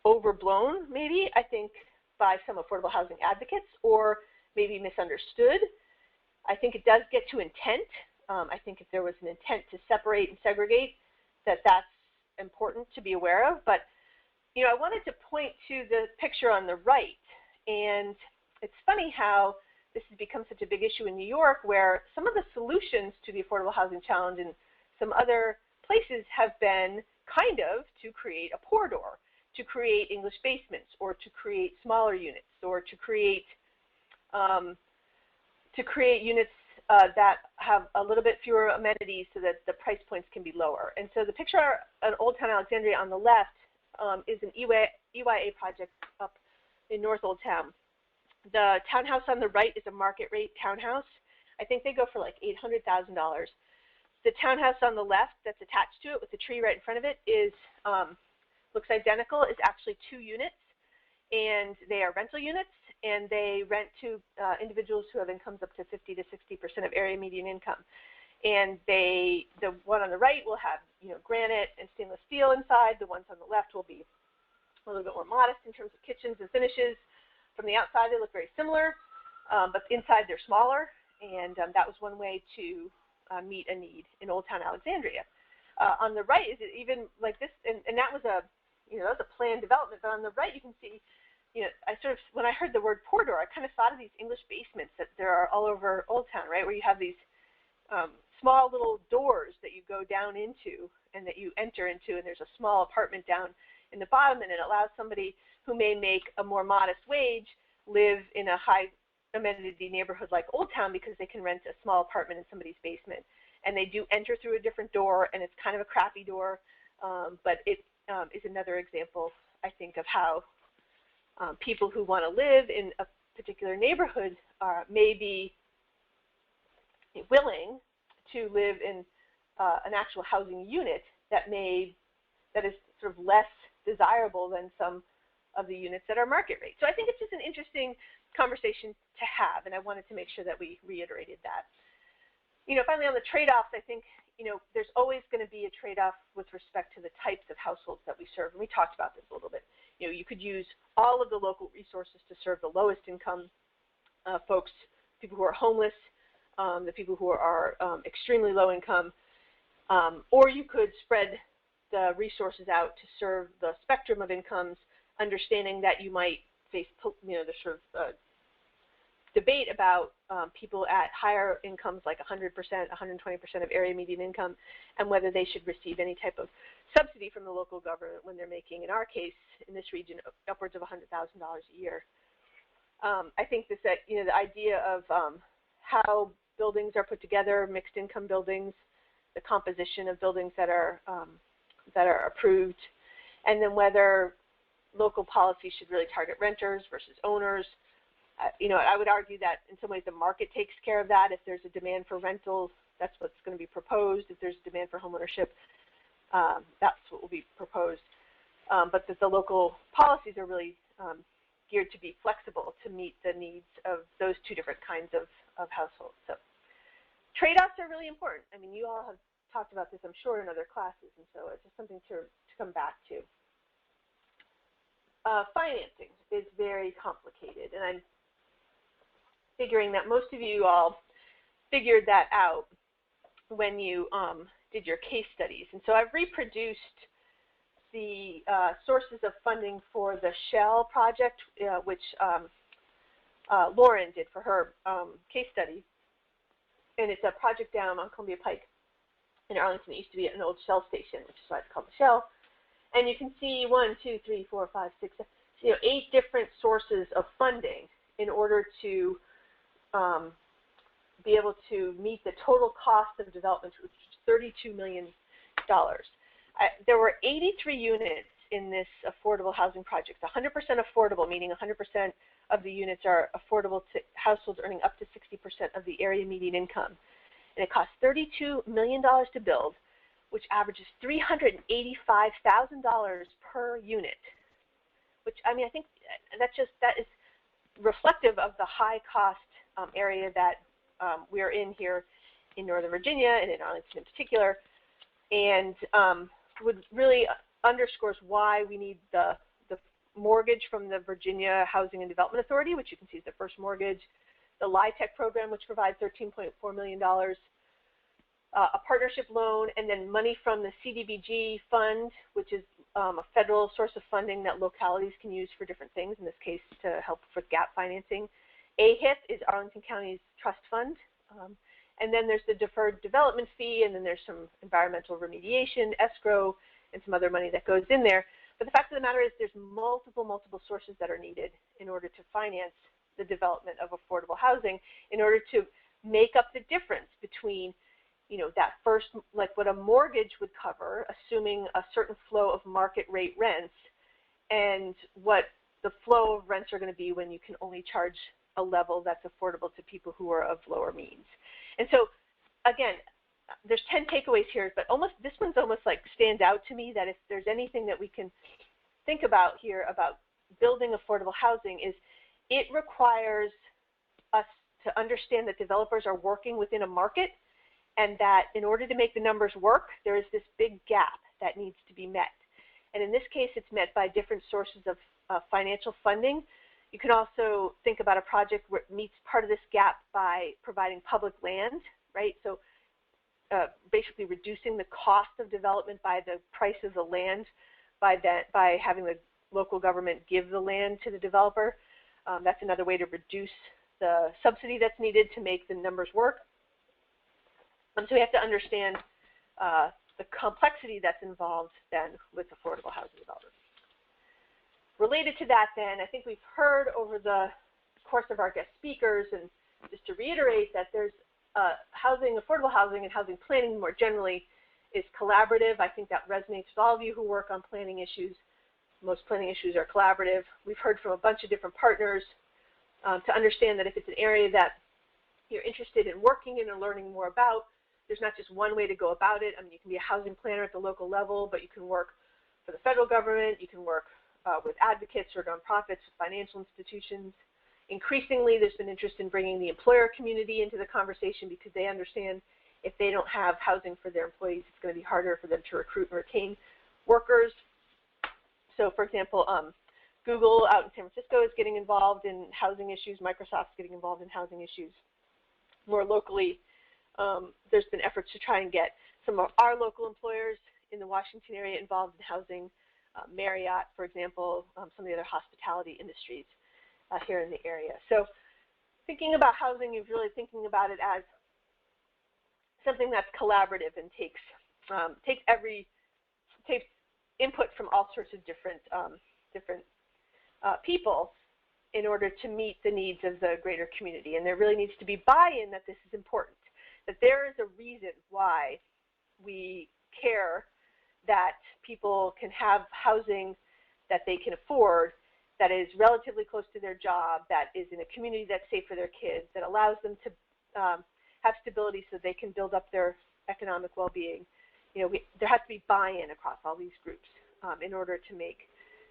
overblown, maybe, I think, by some affordable housing advocates, or maybe misunderstood. I think it does get to intent. I think if there was an intent to separate and segregate, that's important to be aware of. But, I wanted to point to the picture on the right, and it's funny how this has become such a big issue in New York, where some of the solutions to the affordable housing challenge in some other places have been to create a poor door, to create English basements, or to create smaller units, or to create units that have a little bit fewer amenities so that the price points can be lower. And so the picture on Old Town Alexandria on the left is an EYA project up in North Old Town. The townhouse on the right is a market rate townhouse. I think they go for like $800,000. The townhouse on the left that's attached to it with the tree right in front of it looks identical. It's actually 2 units, and they are rental units, and they rent to individuals who have incomes up to 50 to 60% of area median income. And the one on the right will have granite and stainless steel inside. The ones on the left will be a little bit more modest in terms of kitchens and finishes. From the outside, they look very similar, but inside they're smaller, and that was one way to meet a need in Old Town Alexandria. On the right is it even like this, and that was that was a planned development. But on the right, you can see, when I heard the word poor door, I kind of thought of these English basements that there are all over Old Town, right, where you have these small little doors that you go down into and that you enter into, and there's a small apartment down in the bottom, and it allows somebody who may make a more modest wage live in a high amenity neighborhood like Old Town because they can rent a small apartment in somebody's basement. And they do enter through a different door, and it's kind of a crappy door, but it is another example, I think, of how people who want to live in a particular neighborhood may be willing to live in an actual housing unit that is sort of less desirable than some of the units that are market rate. So I think it's just an interesting conversation to have, and I wanted to make sure that we reiterated that. Finally on the trade-offs, I think, there's always going to be a trade-off with respect to the types of households that we serve, and we talked about this a little bit. You could use all of the local resources to serve the lowest income folks, people who are homeless, the people who are extremely low income, or you could spread the resources out to serve the spectrum of incomes, understanding that you might face, the sort of debate about people at higher incomes like 100%, 120% of area median income, and whether they should receive any type of subsidy from the local government when they're making, in our case, in this region, upwards of $100,000 a year. I think that the idea of how buildings are put together, mixed income buildings, the composition of buildings that are approved, and then whether local policy should really target renters versus owners. I would argue that in some ways the market takes care of that. If there's a demand for rentals, that's what's going to be proposed. If there's a demand for homeownership, that's what will be proposed. But that the local policies are really geared to be flexible to meet the needs of those two different kinds of households. So trade-offs are really important. I mean, you all have talked about this, I'm sure, in other classes, and so it's just something to come back to. Financing is very complicated, and I'm figuring that most of you all figured that out when you did your case studies. And so I've reproduced the sources of funding for the Shell project, which Lauren did for her case study. And it's a project down on Columbia Pike in Arlington. It used to be an old Shell station, which is why it's called the Shell. And you can see 1, 2, 3, 4, 5, 6, 7, 8 different sources of funding in order to be able to meet the total cost of development, which is $32 million. There were 83 units in this affordable housing project, 100% affordable, meaning 100% of the units are affordable to households earning up to 60% of the area median income. And it costs $32 million to build, which averages $385,000 per unit, which, I mean, I think that is reflective of the high cost area that we're in here in Northern Virginia and in Arlington in particular, and would really underscores why we need the mortgage from the Virginia Housing and Development Authority, which you can see is the first mortgage, the LIHTC program, which provides $13.4 million, a partnership loan, and then money from the CDBG fund, which is a federal source of funding that localities can use for different things, in this case to help with gap financing. AHIP is Arlington County's trust fund. And then there's the deferred development fee, and then there's some environmental remediation, escrow, and some other money that goes in there. But the fact of the matter is there's multiple sources that are needed in order to finance the development of affordable housing in order to make up the difference between, that first, like what a mortgage would cover, assuming a certain flow of market rate rents, and what the flow of rents are going to be when you can only charge a level that's affordable to people who are of lower means. And so, again, there's 10 takeaways here, but this one's almost like stands out to me, that if there's anything that we can think about here about building affordable housing, is it requires us to understand that developers are working within a market, and that in order to make the numbers work, there is this big gap that needs to be met. And in this case, it's met by different sources of financial funding. You can also think about a project where it meets part of this gap by providing public land, right? So basically reducing the cost of development by the price of the land, by having the local government give the land to the developer. That's another way to reduce the subsidy that's needed to make the numbers work. So we have to understand the complexity that's involved then with affordable housing development. Related to that then, I think we've heard over the course of our guest speakers, and just to reiterate that there's affordable housing and housing planning more generally is collaborative. I think that resonates with all of you who work on planning issues. Most planning issues are collaborative. We've heard from a bunch of different partners to understand that if it's an area that you're interested in working in and learning more about, there's not just one way to go about it. I mean, you can be a housing planner at the local level, but you can work for the federal government. You can work with advocates or nonprofits, financial institutions. Increasingly, there's been interest in bringing the employer community into the conversation because they understand if they don't have housing for their employees, it's going to be harder for them to recruit and retain workers. So, for example, Google out in San Francisco is getting involved in housing issues. Microsoft's getting involved in housing issues. More locally, there's been efforts to try and get some of our local employers in the Washington area involved in housing. Marriott, for example, some of the other hospitality industries here in the area. So thinking about housing is really thinking about it as something that's collaborative and takes input from all sorts of different people in order to meet the needs of the greater community. And there really needs to be buy-in that this is important, that there is a reason why we care that people can have housing that they can afford, that is relatively close to their job, that is in a community that's safe for their kids, that allows them to have stability so they can build up their economic well-being. You know, there has to be buy-in across all these groups in order to make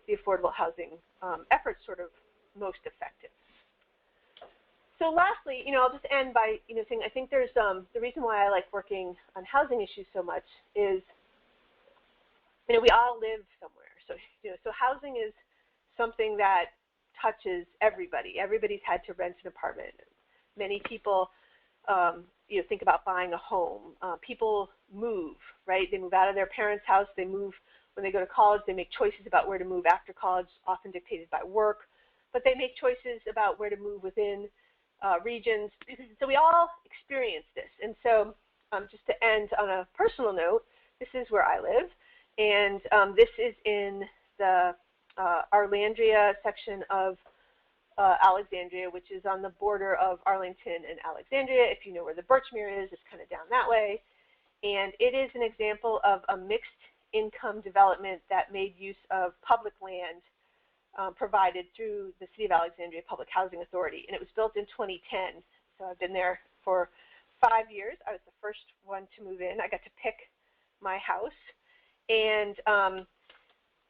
the affordable housing efforts sort of most effective. So lastly, you know, I'll just end by, you know, saying I think there's the reason why I like working on housing issues so much is, you know, we all live somewhere. So, you know, so housing is something that touches everybody. Everybody's had to rent an apartment. Many people, you know, think about buying a home. People move, right? They move out of their parents' house. They move when they go to college. They make choices about where to move after college, often dictated by work. But they make choices about where to move within regions. So we all experience this. And so just to end on a personal note, this is where I live. And this is in the Arlandria section of Alexandria, which is on the border of Arlington and Alexandria. If you know where the Birchmere is, it's kind of down that way. And it is an example of a mixed income development that made use of public land provided through the City of Alexandria Public Housing Authority. And it was built in 2010. So I've been there for 5 years. I was the first one to move in. I got to pick my house. And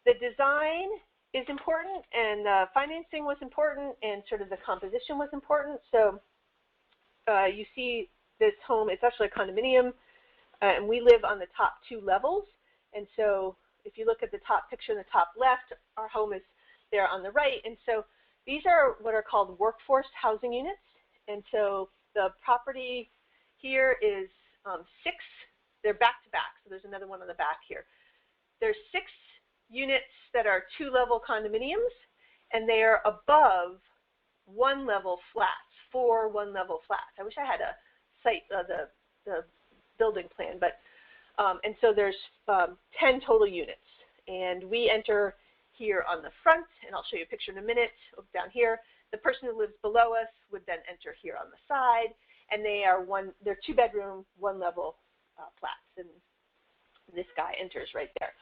the design is important, and the financing was important, and sort of the composition was important. So you see this home, it's actually a condominium, and we live on the top 2 levels. And so if you look at the top picture in the top left, our home is there on the right. And so these are what are called workforce housing units. And so the property here is 6, they're back to back. So there's another one on the back here. There's 6 units that are 2-level condominiums, and they are above 1-level flats, 4 1-level flats. I wish I had a site, the building plan, but and so there's 10 total units, and we enter here on the front, and I'll show you a picture in a minute. Down here, the person who lives below us would then enter here on the side, and they're 2-bedroom, 1-level flats, and this guy enters right there.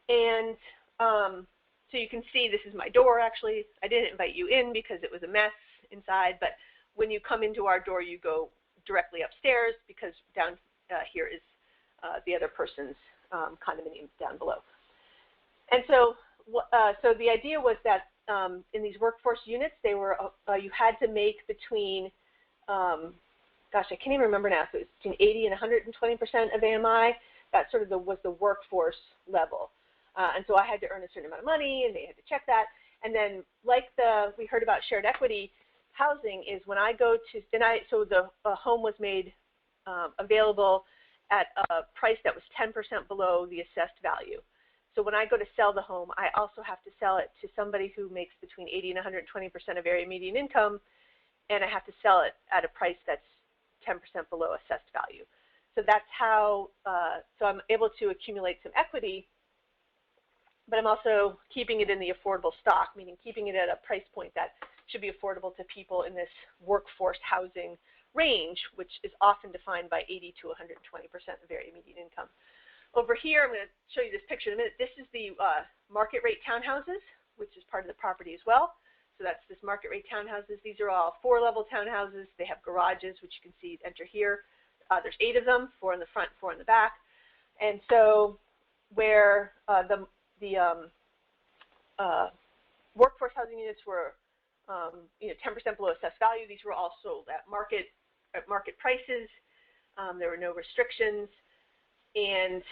And so you can see this is my door, actually. I didn't invite you in because it was a mess inside, but when you come into our door, you go directly upstairs because down here is the other person's condominium down below. And so so the idea was that in these workforce units, they were you had to make between, gosh, I can't even remember now, so it was between 80 and 120% of AMI. That sort of was the workforce level. And so I had to earn a certain amount of money, and they had to check that. And then, like we heard about shared equity housing, is when I go to, so the home was made available at a price that was 10% below the assessed value. So when I go to sell the home, I also have to sell it to somebody who makes between 80 and 120% of area median income, and I have to sell it at a price that's 10% below assessed value. So that's how, so I'm able to accumulate some equity, but I'm also keeping it in the affordable stock, meaning keeping it at a price point that should be affordable to people in this workforce housing range, which is often defined by 80 to 120% of area median income. Over here, I'm going to show you this picture in a minute. This is the market rate townhouses, which is part of the property as well. So that's this market rate townhouses. These are all 4-level townhouses. They have garages, which you can see enter here. There's 8 of them, 4 in the front, 4 in the back. And so where the workforce housing units were 10% below assessed value, these were all sold at market prices. There were no restrictions, and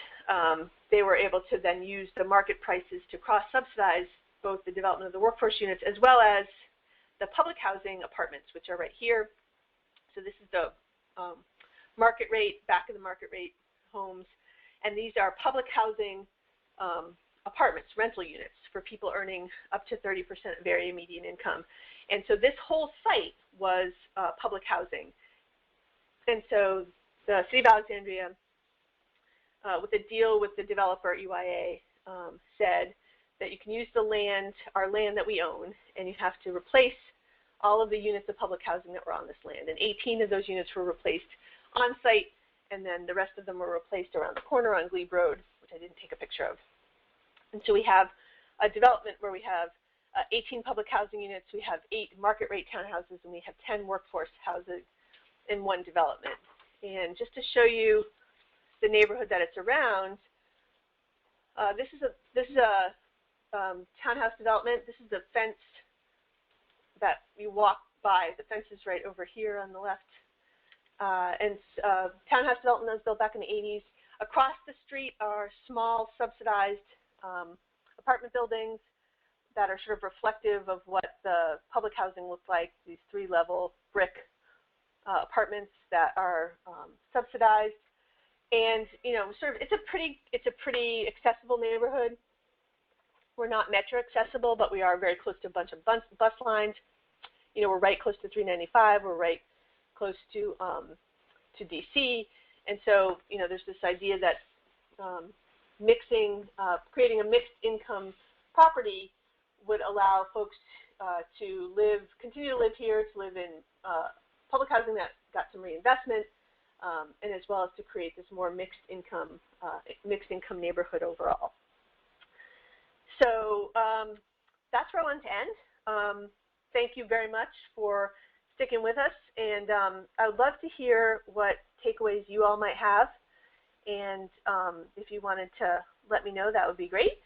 they were able to then use the market prices to cross-subsidize both the development of the workforce units as well as the public housing apartments, which are right here. So this is the market rate, back of the market rate homes, and these are public housing apartments, rental units for people earning up to 30% of area median income. And so this whole site was public housing. And so the City of Alexandria, with a deal with the developer, EYA, said that you can use the land, our land that we own, and you have to replace all of the units of public housing that were on this land. And 18 of those units were replaced on site, and then the rest of them were replaced around the corner on Glebe Road, which I didn't take a picture of. And so we have a development where we have 18 public housing units, we have 8 market rate townhouses, and we have 10 workforce houses in one development. And just to show you the neighborhood that it's around, this is a townhouse development. This is the fence that you walk by. The fence is right over here on the left. And townhouse development was built back in the 80s. Across the street are small subsidized apartment buildings that are sort of reflective of what the public housing looked like, these 3-level brick apartments that are subsidized. And sort of it's a pretty accessible neighborhood. We're not metro accessible, but we are very close to a bunch of bus lines. We're right close to 395. We're right close to DC, and so there's this idea that creating a mixed income property would allow folks to continue to live here, to live in public housing that got some reinvestment, and as well as to create this more mixed income neighborhood overall. So that's where I wanted to end. Thank you very much for sticking with us, and I would love to hear what takeaways you all might have, and if you wanted to let me know, that would be great.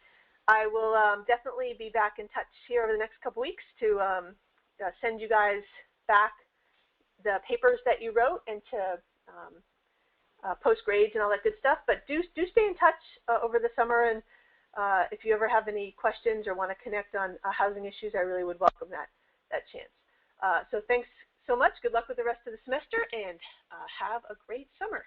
I will definitely be back in touch here over the next couple weeks to send you guys back the papers that you wrote and to post grades and all that good stuff, but do stay in touch over the summer, and if you ever have any questions or want to connect on housing issues, I really would welcome that chance. So thanks so much. Good luck with the rest of the semester, and have a great summer.